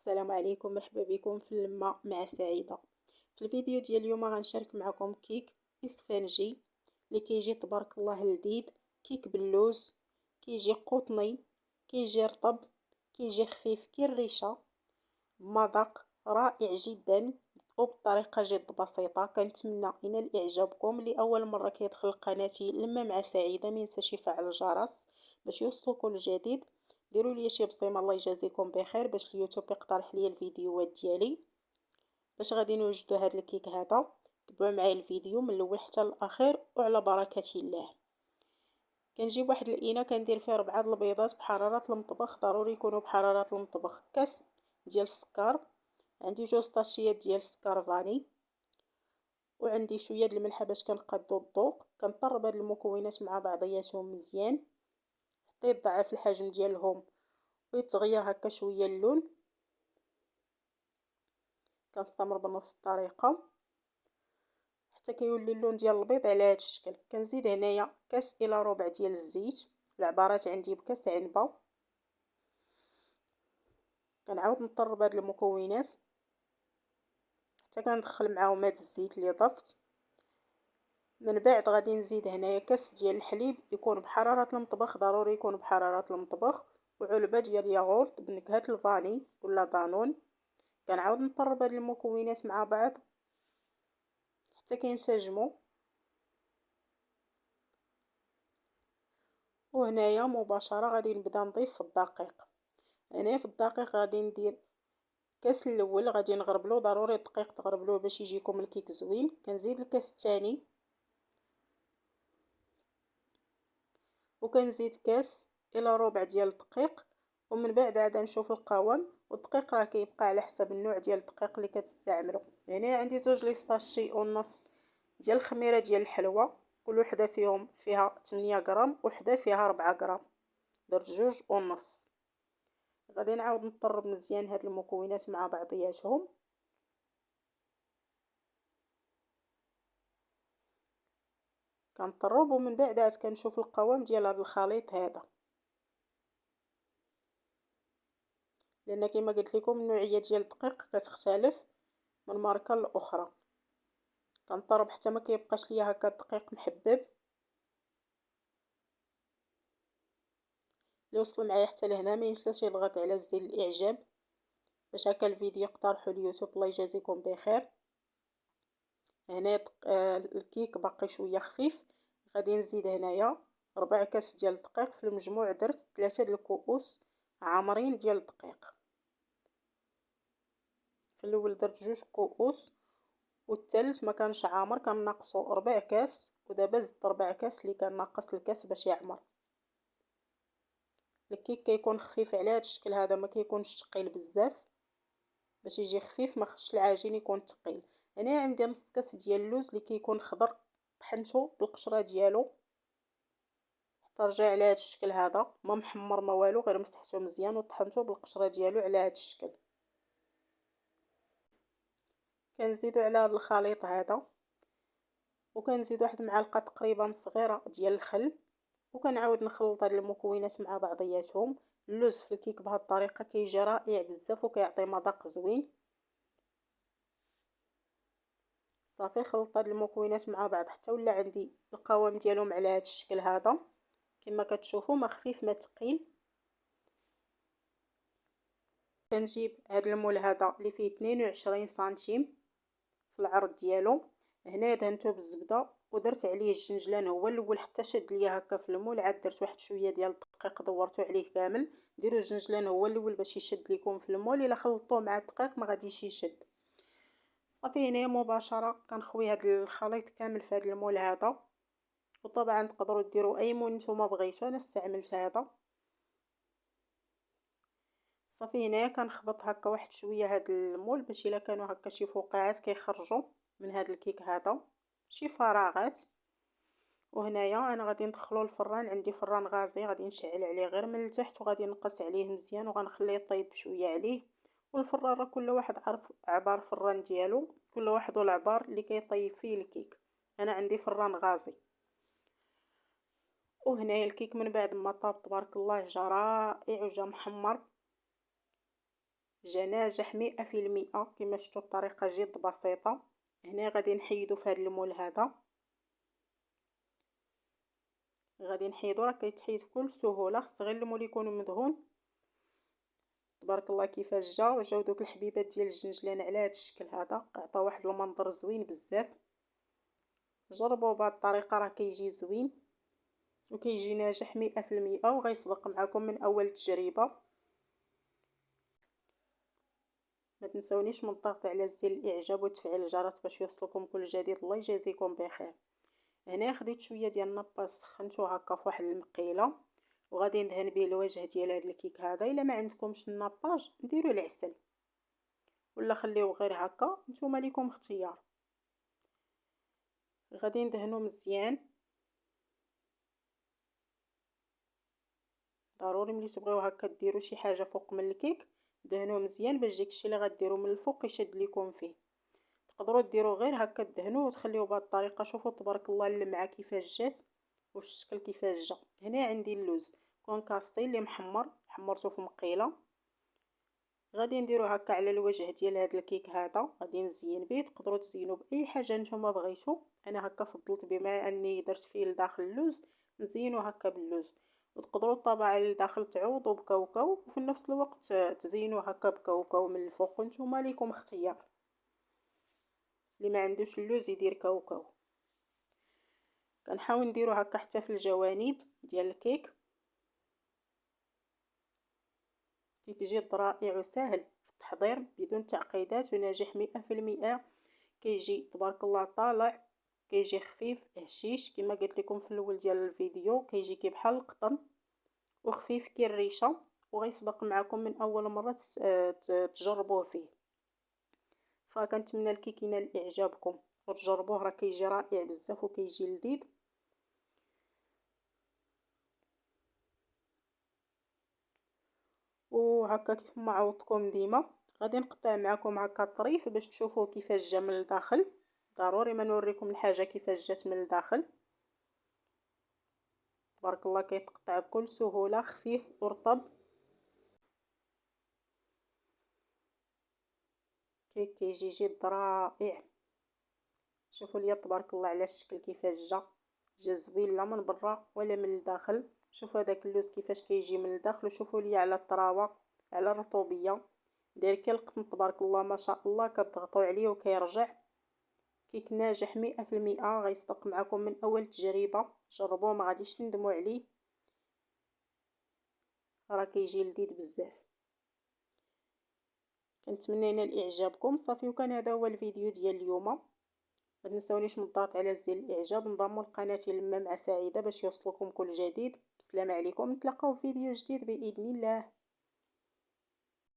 السلام عليكم، مرحبا بكم في اللمة مع سعيدة. في الفيديو ديال اليوم غنشارك معكم كيك اسفنجي اللي كيجي تبارك الله لذيذ. كيك باللوز، كيجي قطني، كيجي رطب، كيجي خفيف كي الريشه، مذاق رائع جدا وبطريقه جد بسيطه. كنتمنى ينال اعجابكم. اللي اول مره كيدخل قناتي لما مع سعيده ما ينساش يفعل الجرس باش يوصلوا كل جديد. ديروا لي شي بصيمه الله يجازيكم بخير باش اليوتيوب يقترح لي الفيديوهات ديالي. باش غادي نوجدوا هذا الكيك هذا، تبعوا معايا الفيديو من الاول حتى الاخير وعلى بركه الله. كنجيب واحد الاناء كندير فيه 4 البيضات بحراره المطبخ، ضروري يكونوا بحراره المطبخ. كاس ديال السكر، عندي 2 طاشيات ديال السكر فاني، وعندي شويه د الملح باش كنقادو الذوق. كنطرب هاد المكونات مع بعضياتهم مزيان حتى يضاعف الحجم ديالهم ويتغير هكا شويه اللون. كنستمر بنفس الطريقه حتى كيولي اللون ديال البيض على هذا الشكل. كنزيد هنايا كاس الى ربع ديال الزيت، العبارات عندي بكاس عنبه. كنعاود نطرب هاد المكونات حتى كندخل معاهم هاد الزيت اللي ضفت. من بعد غادي نزيد هنايا كاس ديال الحليب، يكون بحراره المطبخ، ضروري يكون بحراره المطبخ، وعلبه ديال الياغورت بنكهه الفاني ولا دانون. كنعاود نطرب هاد المكونات مع بعض حتى كينسجموا. وهنايا مباشره غادي نبدا نضيف في الدقيق. هنا في الدقيق غادي ندير الكاس الاول غادي نغربلو، ضروري الدقيق تغربلوه باش يجيكم الكيك زوين. كنزيد الكاس الثاني، وكنزيد كاس الى ربع ديال الدقيق. ومن بعد عاد نشوف القوام، والدقيق راه كيبقى على حسب النوع ديال الدقيق اللي كتستعملوا. هنا عندي 2 ليسطاشي ونص ديال الخميره ديال الحلوى، كل وحده فيها 8 غرام، وحده فيها 4 غرام، درت 2 ونص. غادي نعاود نطرب مزيان هاد المكونات مع بعضياتهم. كنطرب ومن بعد عاد كنشوف القوام ديال هذا الخليط هذا، لان كما قلت لكم النوعيه ديال الدقيق كتختلف من ماركه لاخرى. كنطرب حتى ما كيبقاش ليا هكا الدقيق محبب. اللي وصل معايا حتى لهنا ما ينساش يضغط على زر الاعجاب باش هكا الفيديو يقترحوا اليوتيوب الله يجازيكم بخير. هنا الكيك باقي شويه خفيف. غادي نزيد هنايا 4 كاس ديال الدقيق. في المجموع درت 3 د الكؤوس عامرين ديال الدقيق. في الاول درت 2 كؤوس والثالث ما كانش عامر، كنقصوا 4 كاس، ودابا زدت 4 كاس اللي كان ناقص الكاس باش يعمر. الكيك كيكون خفيف على هذا الشكل هذا، ما كيكونش ثقيل بزاف. باش يجي خفيف ما خصش العجين يكون ثقيل. هنا عندي نص كاس ديال اللوز اللي كيكون خضر، طحنته بالقشره ديالو حتى رجع على هذا الشكل هذا، ما محمر ما والو، غير مسحته مزيان وطحنته بالقشره ديالو على هذا الشكل. كنزيدو على هذا الخليط هذا، وكنزيد واحد المعلقه تقريبا صغيره ديال الخل، وكنعاود نخلط هاد المكونات مع بعضياتهم. اللوز في الكيك بهذه الطريقه كيجي رائع بزاف وكيعطي مذاق زوين. صافي خلطت هاد المكونات مع بعض حتى ولا عندي القوام ديالهم على هذا الشكل هذا كما كتشوفوا، ما خفيف ما ثقيل. كنجيب هاد المول هذا اللي فيه 22 سنتيم في العرض ديالو. هنا دهنته بالزبده ودرت عليه الجنجلان هو الاول حتى شد ليا هكا في المول. عاد درت واحد شويه ديال الدقيق دورته عليه كامل. ديروا الجنجلان هو الاول باش يشد لكم في المول، الا خلطوه مع الدقيق ما غاديش يشد. صافي هنا مباشره كنخوي هذا الخليط كامل في هذا المول هذا. وطبعا تقدروا ديروا اي مول نتوما بغيتو، انا استعملت هذا. صافي هنايا كنخبط هكا واحد شويه هاد المول باش الا كانوا هكا شي فقاعات كيخرجوا من هاد الكيك هذا، شي فراغات. وهنايا انا غادي ندخلو الفران، عندي فران غازي غادي نشعل عليه غير من التحت، وغادي نقص عليه مزيان وغنخليه يطيب شويه عليه. والفران راه كل واحد عارف عبار الفران ديالو، كل واحد والعبار اللي كيطيب فيه الكيك. انا عندي فران غازي. وهنايا الكيك من بعد ما طاب تبارك الله جا رائع وجا محمر. جا ناجح 100%. كما شفتو الطريقة جد بسيطة. هنا غادي نحيدو في هذا المول هذا، غادي نحيدو، راه كيتحيد بكل سهولة. خص غير المول يكون مدهون. تبارك الله كيفاش جاو دوك الحبيبات ديال الجنجلان على هذا الشكل هذا، عطاو واحد المنظر زوين بزاف. جربوا بهذه الطريقه راه كيجي زوين وكيجي ناجح 100%، وغيصدق معكم من اول تجربه. ما تنسونيش من الضغط على زر الاعجاب وتفعيل الجرس باش يوصلكم كل جديد. الله يجازيكم بخير. هنا خديت شويه ديال الناباس سخنتو هكا في واحد المقيله، وغادي ندهن به الوجه ديال هذا الكيك هذا. الا ما عندكمش الناباج ديروا العسل ولا خليوه غير هكا، نتوما ليكم اختيار. غادي ندهنو مزيان. ضروري ملي تبغيو هكا ديروا شي حاجه فوق من الكيك دهنوه مزيان باش داكشي اللي غديروا من الفوق يشد لكم فيه. تقدروا ديروا غير هكا دهنوه وتخليوه بهذه الطريقه. شوفوا تبارك الله اللمعه كيفاش جات والشكل كيفاش جا. هنا عندي اللوز كونكاستي اللي محمر، حمرته في مقيله. غادي نديرو هكا على الوجه ديال هذا الكيك هذا. غادي نزين به، تقدروا تزينوا باي حاجه نتوما بغيتو. انا هكا فضلت بما اني درت فيه لداخل اللوز نزينو هكا باللوز. وتقدروا الطبعه لداخل تعوضوا بكاوكاو، وفي نفس الوقت تزينوا هكا بكاوكاو من الفوق. نتوما ليكم اختيار. اللي ما عندوش اللوز يدير كاوكاو. كنحاول نديرو هكا حتى في الجوانب ديال الكيك. كيك جد رائع وسهل في التحضير بدون تعقيدات وناجح 100%. كيجي تبارك الله طالع، كيجي خفيف هشيش كما قلت لكم في الاول ديال الفيديو. كيجي كي بحال القطن وخفيف كي الريشه، وغيصدق معكم من اول مره تجربوه فيه. فكنتمنى الكيك ينال اعجابكم وتجربوه، راه كيجي رائع بزاف وكيجي لذيذ. وهكا كيف ما عودتكم ديما غادي نقطع معكم هكا طريف باش تشوفوا كيفاش جا من الداخل. ضروري ما نوريكم الحاجه كيفاش جات من الداخل. تبارك الله كيتقطع بكل سهوله، خفيف ورطب. كيك كيجي جد رائع. شوفوا ليا تبارك الله على الشكل كيفاش جا زوين لا من برا ولا من الداخل. شوفوا هذاك اللوز كيفاش كيجي من الداخل، وشوفوا ليا على الطراوه على الرطوبيه داير كي القطن. تبارك الله ما شاء الله. كتضغطوا عليه وكيرجع. كيك ناجح 100%. غيصدق معكم من اول تجربه. جربوه ما غاديش تندموا عليه، راه كيجي لذيذ بزاف. كنتمنى ينال اعجابكم. صافي وكان هذا هو الفيديو ديال اليوم. ما تنسونيش من الضغط على زر الاعجاب، انضموا لقناتي لما مع سعيده باش يوصلكم كل جديد. بسلام عليكم، نتلاقاو في فيديو جديد باذن الله.